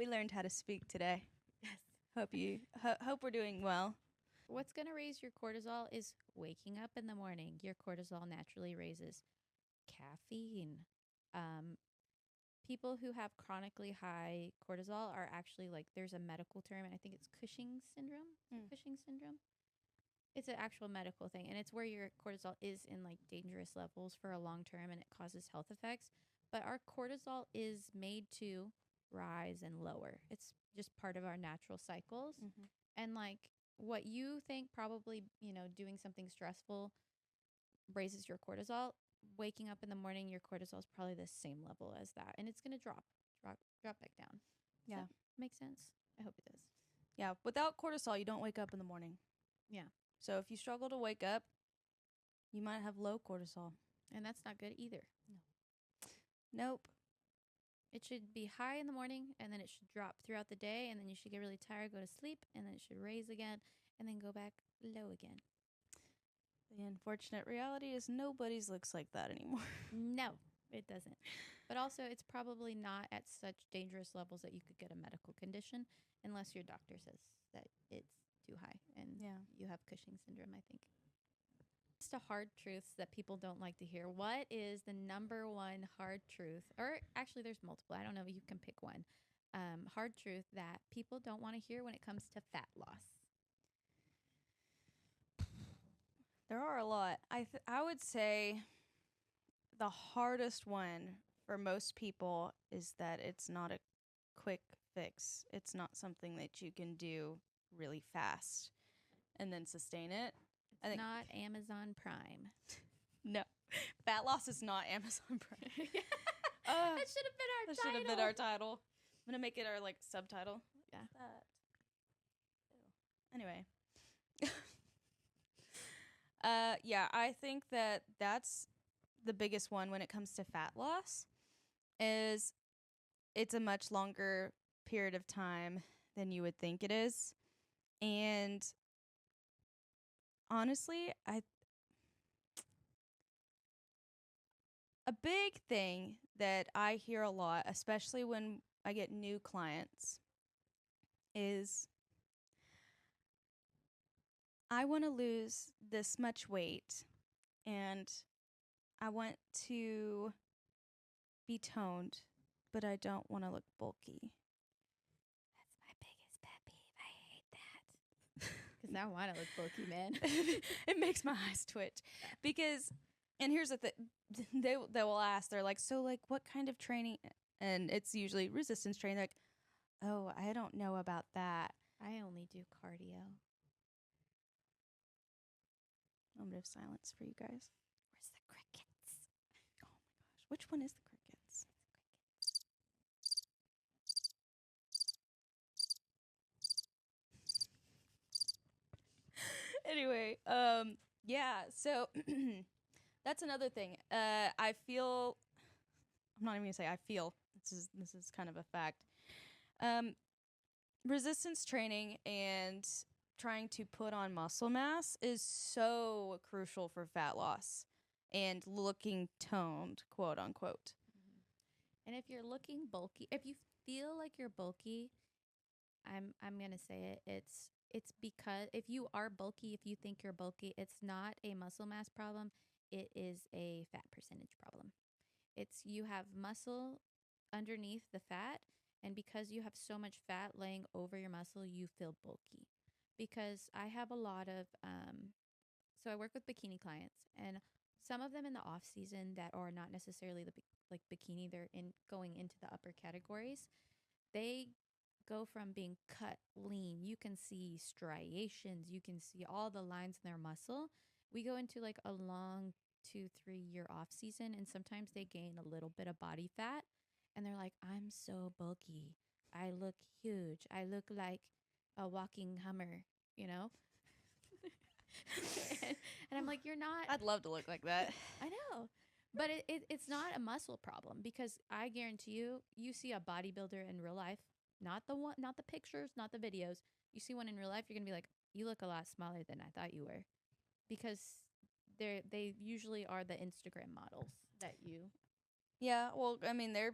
we learned how to speak today. Yes. Hope we're doing well. What's going to raise your cortisol is waking up in the morning. Your cortisol naturally raises. Caffeine. People who have chronically high cortisol are actually like, there's a medical term, and I think it's Cushing's syndrome. Cushing's syndrome. It's an actual medical thing, and it's where your cortisol is in like dangerous levels for a long term, and it causes health effects. But our cortisol is made to rise and lower. It's just part of our natural cycles. And like what you think probably, doing something stressful raises your cortisol, waking up in the morning, your cortisol is probably the same level as that, and it's going to drop back down. Yeah. Does that make sense? I hope it does. Yeah, without cortisol, you don't wake up in the morning. Yeah. So if you struggle to wake up, you might have low cortisol. And that's not good either. Nope. It should be high in the morning, and then it should drop throughout the day, and then you should get really tired, go to sleep, and then it should raise again, and then go back low again. The unfortunate reality is nobody's looks like that anymore. No. It doesn't. But also, it's probably not at such dangerous levels that you could get a medical condition unless your doctor says that it's too high and you have Cushing syndrome, I think. Just a hard truths that people don't like to hear. What is the number one hard truth? Or actually, there's multiple. I don't know. You can pick one. Hard truth that people don't want to hear when it comes to fat loss. There are a lot. I would say the hardest one for most people is that it's not a quick fix. It's not something that you can do really fast and then sustain it. It's not Amazon Prime. No. Fat loss is not Amazon Prime. That should have been our title. That should have been our title. I'm going to make it our subtitle. Yeah. Anyway. Yeah, I think that that's the biggest one when it comes to fat loss is it's a much longer period of time than you would think it is. And honestly, a big thing that I hear a lot, especially when I get new clients, is I want to lose this much weight and I want to be toned, but I don't want to look bulky. That's my biggest pet peeve. I hate that. Because I want to look bulky, man. It makes my eyes twitch. Because, and here's the thing, they will ask, they're like, so what kind of training? And it's usually resistance training. They're like, oh, I don't know about that. I only do cardio. Moment of silence for you guys. Where's the crickets? Oh my gosh. Which one is the crickets? Anyway, yeah, so that's another thing. I feel, I'm not even gonna say I feel, this is kind of a fact. Resistance training and trying to put on muscle mass is so crucial for fat loss and looking toned, quote unquote. And if you're looking bulky, if you feel like you're bulky, I'm gonna say it. It's because if you are bulky, if you think you're bulky, it's not a muscle mass problem. It is a fat percentage problem. It's you have muscle underneath the fat, and because you have so much fat laying over your muscle, you feel bulky. Because I have a lot of, so I work with bikini clients, and some of them in the off season that are not necessarily like bikini, they're going into the upper categories. They go from being cut lean. You can see striations. You can see all the lines in their muscle. We go into like a long 2-3 year off season, and sometimes they gain a little bit of body fat, and they're like, I'm so bulky. I look huge. I look like a walking Hummer, you know? and I'm like, you're not. I'd love to look like that. I know. But it's not a muscle problem, because I guarantee you see a bodybuilder in real life, not the pictures, not the videos. You see one in real life, you're going to be like, you look a lot smaller than I thought you were. Because they usually are the Instagram models that you. Yeah, well, I mean, they're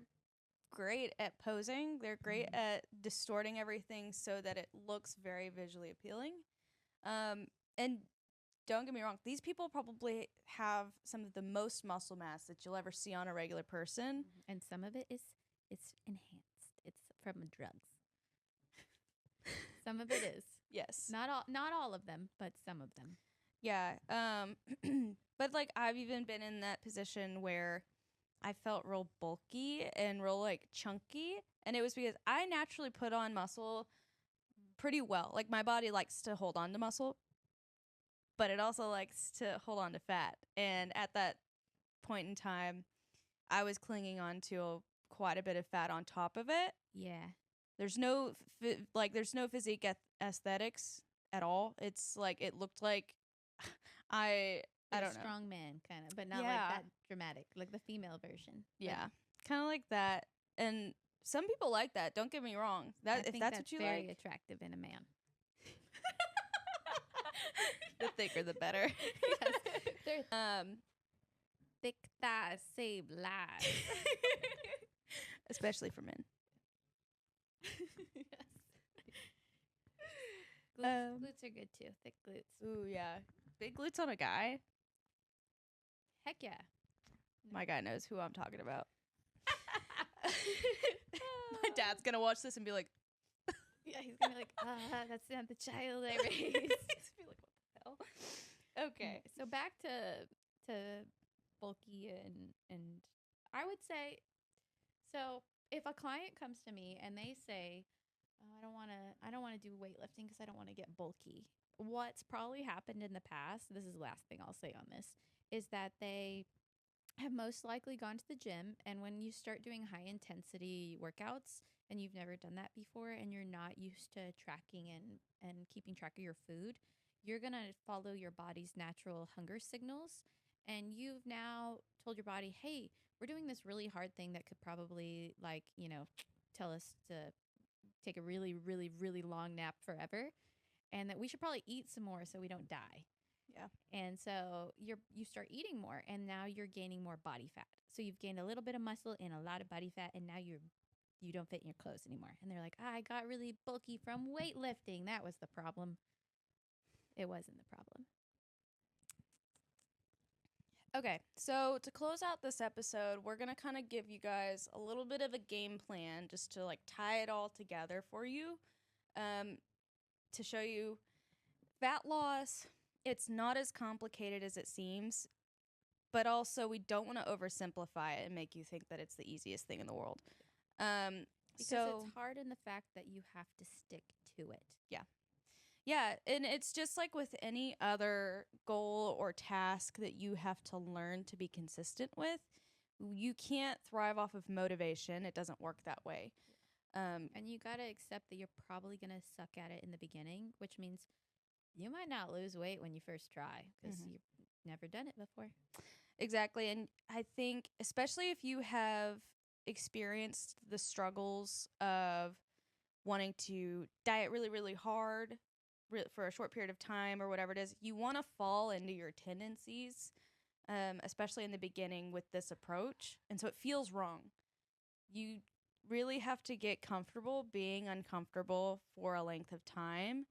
great at posing. They're great at distorting everything so that it looks very visually appealing. And don't get me wrong, these people probably have some of the most muscle mass that you'll ever see on a regular person. And some of it's enhanced. It's from drugs. Some of it is. Yes. Not all of them, but some of them. Yeah. But like I've even been in that position where I felt real bulky and real chunky, and it was because I naturally put on muscle pretty well. Like my body likes to hold on to muscle, but it also likes to hold on to fat. And at that point in time, I was clinging on to quite a bit of fat on top of it. Yeah. There's no there's no physique aesthetics at all. It's like it looked like I don't know. Strong man kind of, but not like that dramatic, like the female version. Yeah. Kind of like that. And some people like that. Don't get me wrong. I If think that's what you very like, attractive in a man. the thicker the better. Yes. thick thighs save lives. Especially for men. Yes. Um, Glutes are good too. Thick glutes. Ooh, yeah. Big glutes on a guy. Heck yeah. My guy knows who I'm talking about. My dad's gonna watch this and be like, Yeah, he's gonna be like, that's not the child I raised. be like, what the hell? Okay. So back to bulky and I would say, so if a client comes to me and they say, oh, I don't want to do weightlifting because I don't want to get bulky. What's probably happened in the past, this is the last thing I'll say on this, is that they have most likely gone to the gym, and when you start doing high intensity workouts and you've never done that before and you're not used to tracking and keeping track of your food, you're going to follow your body's natural hunger signals, and you've now told your body, hey, we're doing this really hard thing that could probably, like, you know, tell us to take a really, really, really long nap forever, and that we should probably eat some more so we don't die. Yeah. And so you start eating more, and now you're gaining more body fat. So you've gained a little bit of muscle and a lot of body fat, and now you don't fit in your clothes anymore. And they're like, I got really bulky from weightlifting. That was the problem. It wasn't the problem. Okay, so to close out this episode, we're going to kind of give you guys a little bit of a game plan just to like tie it all together for you, to show you fat loss. It's not as complicated as it seems, but also we don't want to oversimplify it and make you think that it's the easiest thing in the world. Because So it's hard in the fact that you have to stick to it. yeah, and it's just like with any other goal or task that you have to learn to be consistent with. You can't thrive off of motivation. It doesn't work that way. And you got to accept that you're probably going to suck at it in the beginning, which means you might not lose weight when you first try because you've never done it before. Exactly. And I think, especially if you have experienced the struggles of wanting to diet really, really hard for a short period of time or whatever it is, you want to fall into your tendencies, especially in the beginning with this approach. And so it feels wrong. You really have to get comfortable being uncomfortable for a length of time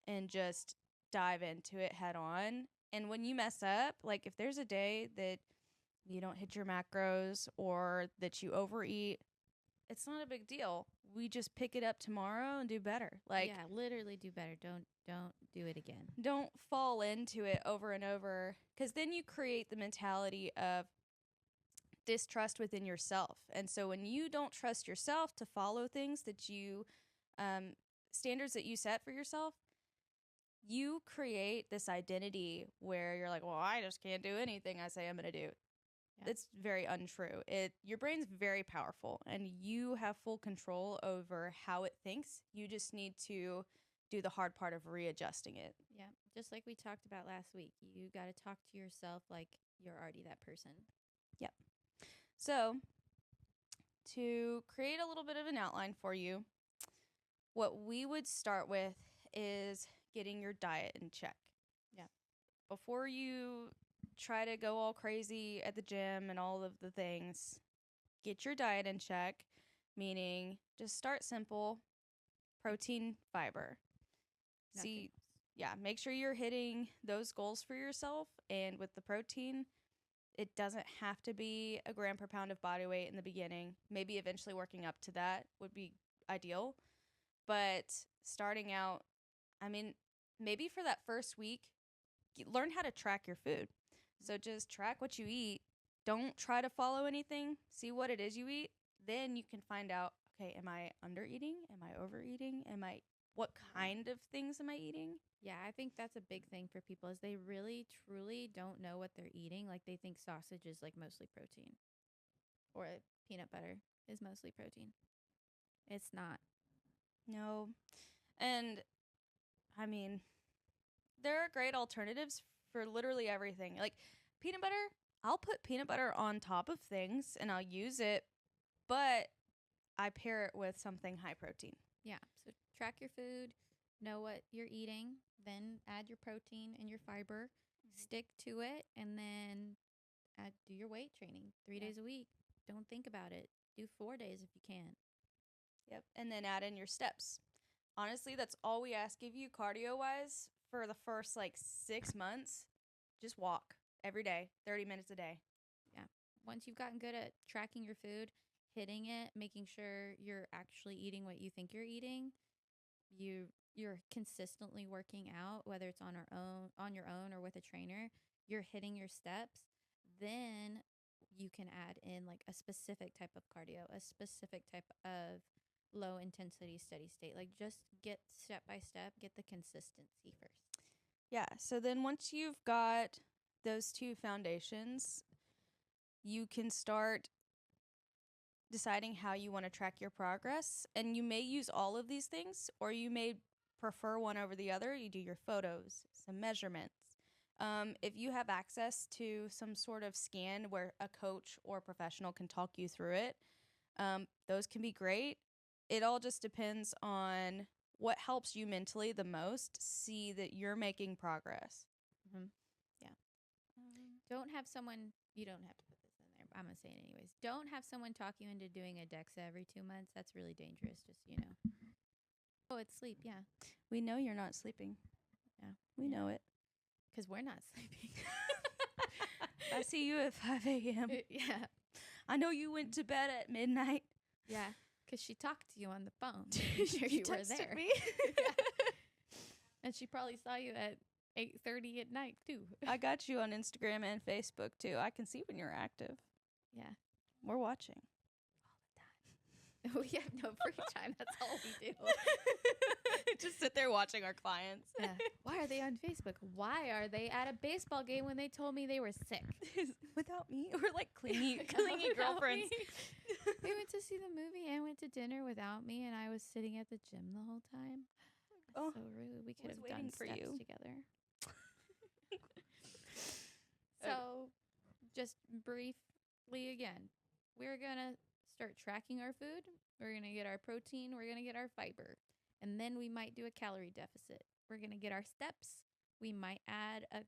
and just dive into it head on. And when you mess up, like if there's a day that you don't hit your macros or that you overeat, it's not a big deal. We just pick it up tomorrow and do better. Like, yeah, literally do better. Don't do it again. don't fall into it over and over, because then you create the mentality of distrust within yourself. And so when you don't trust yourself to follow things that you standards that you set for yourself, you create this identity where you're like, well, I just can't do anything I say I'm going to do. Yeah. It's very untrue. Your brain's very powerful and you have full control over how it thinks. You just need to do the hard part of readjusting it. Yeah, just like we talked about last week. You got to talk to yourself like you're already that person. So, to create a little bit of an outline for you, what we would start with is getting your diet in check. Yeah. Before you try to go all crazy at the gym and all of the things, get your diet in check, meaning just start simple, protein, fiber. Nothing. Make sure you're hitting those goals for yourself. And with the protein, it doesn't have to be a gram per pound of body weight in the beginning. Maybe eventually working up to that would be ideal. But starting out, I mean, maybe for that first week, learn how to track your food. So just track what you eat. Don't try to follow anything. See what it is you eat. Then you can find out, okay, am I under eating? Am I overeating? What kind of things am I eating? Yeah, I think that's a big thing for people is they really, truly don't know what they're eating. Like they think sausage is like mostly protein or peanut butter is mostly protein. It's not. No. And I mean, there are great alternatives for literally everything. Like peanut butter, I'll put peanut butter on top of things and I'll use it, but I pair it with something high protein. Yeah. So track your food, know what you're eating, then add your protein and your fiber, stick to it, and then do your weight training 3 Yeah. days a week. Don't think about it. Do 4 days if you can. Yep. And then add in your steps. Honestly, that's all we ask of you cardio wise for the first like 6 months. Just walk every day, 30 minutes a day. Once you've gotten good at tracking your food, hitting it, making sure you're actually eating what you think you're eating, you're consistently working out, whether it's on your own or with a trainer, you're hitting your steps, then you can add in like a specific type of cardio, a specific type of low intensity steady state. Like just get step by step, get the consistency first. Yeah. So then once you've got those two foundations, you can start deciding how you want to track your progress. And you may use all of these things, or you may prefer one over the other. You do your photos, some measurements. If you have access to some sort of scan where a coach or professional can talk you through it, those can be great. It all just depends on what helps you mentally the most, see that you're making progress. Don't have someone, you don't have to put this in there, but I'm going to say it anyways. Don't have someone talk you into doing a DEXA every 2 months. That's really dangerous, just, Oh, it's sleep, yeah. We know you're not sleeping. Yeah. We know it. Because we're not sleeping. I see you at 5 a.m. Yeah. I know you went to bed at midnight. Yeah. Because she talked to you on the phone. making sure You you were texted there. me. And she probably saw you at 8:30 at night, too. I got you on Instagram and Facebook, too. I can see when you're active. Yeah. We're watching. We have no free time. That's all we do. Just sit there watching our clients. Yeah. Why are they on Facebook? Why are they at a baseball game when they told me they were sick? Without me? We're like clingy Without girlfriends. me. We went to see the movie and went to dinner without me, and I was sitting at the gym the whole time. Oh, So rude. We could was have waiting done for steps you. together. So, just briefly again, we're going to start tracking our food. We're going to get our protein. We're going to get our fiber. And then we might do a calorie deficit. We're going to get our steps. We might add a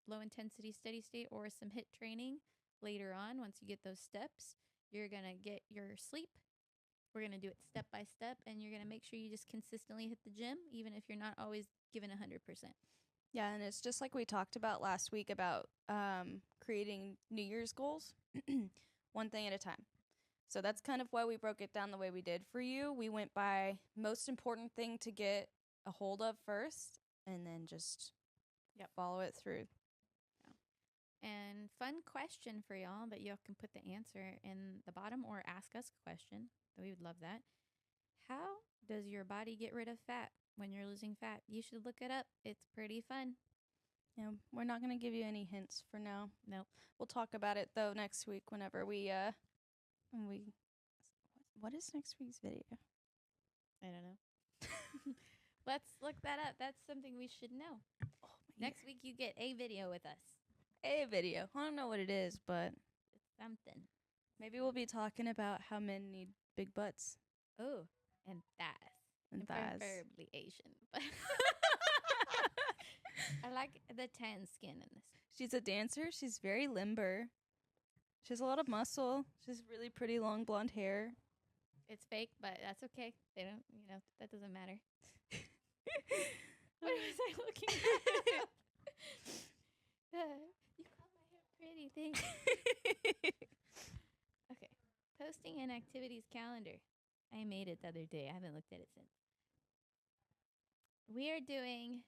low intensity steady state or some HIIT training later on. Once you get those steps, you're going to get your sleep. We're going to do it step by step, and you're going to make sure you just consistently hit the gym, even if you're not always given 100%. Yeah, and it's just like we talked about last week about creating New Year's goals, one thing at a time. So that's kind of why we broke it down the way we did for you. We went by most important thing to get a hold of first, and then just follow it through. And fun question for y'all that y'all can put the answer in the bottom or ask us a question. We would love that. How does your body get rid of fat when you're losing fat? You should look it up. It's pretty fun. Yeah, we're not going to give you any hints for now. Nope. We'll talk about it, though, next week whenever what is next week's video? I don't know. Let's look that up. That's something we should know. Oh, Next week, you get a video with us. A video. I don't know what it is, but It's something. maybe we'll be talking about how men need big butts Oh, and thighs. and thighs. Preferably Asian. But I like the tan skin in this. She's a dancer. She's very limber. She has a lot of muscle. She has really pretty long blonde hair. It's fake, but that's okay. They don't, that doesn't matter. What was I looking at? You call my hair pretty, thanks. Okay. Posting an activities calendar. I made it the other day. I haven't looked at it since. We are doing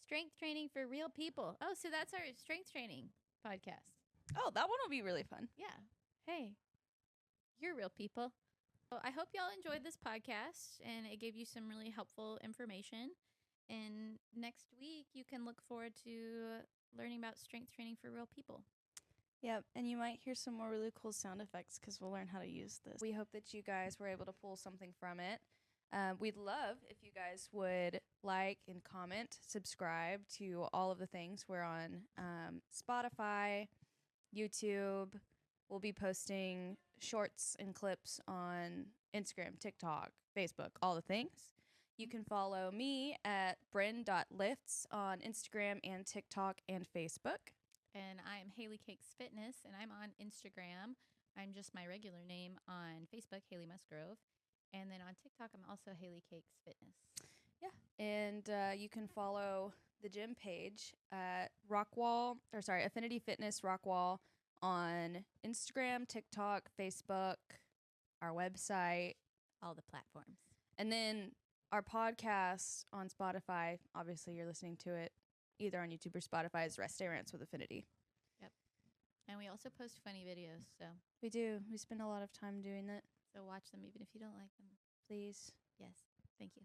strength training for real people. Oh, so that's our strength training podcast. Oh, that one will be really fun. Yeah. Hey, you're real people. Well, I hope y'all enjoyed this podcast and it gave you some really helpful information. And next week, you can look forward to learning about strength training for real people. Yep, and you might hear some more really cool sound effects because we'll learn how to use this. We hope that you guys were able to pull something from it. We'd love if you guys would like and comment, subscribe to all of the things. We're on Spotify, YouTube. We'll be posting shorts and clips on Instagram, TikTok, Facebook, all the things. You can follow me at bren.lifts on Instagram and TikTok and Facebook. And I'm Hailey Cakes Fitness, and I'm on Instagram. I'm just my regular name on Facebook, Hailey Musgrove. And then on TikTok, I'm also Hailey Cakes Fitness. Yeah. And you can follow the gym page at Affinity Fitness Rockwall on Instagram, TikTok, Facebook, our website, All the platforms. and then our podcast on Spotify. Obviously, you're listening to it either on YouTube or Spotify is Rest Day Rants with Affinity. And we also post funny videos, so We do. We spend a lot of time doing that. watch them even if you don't like them. Please. Yes. Thank you.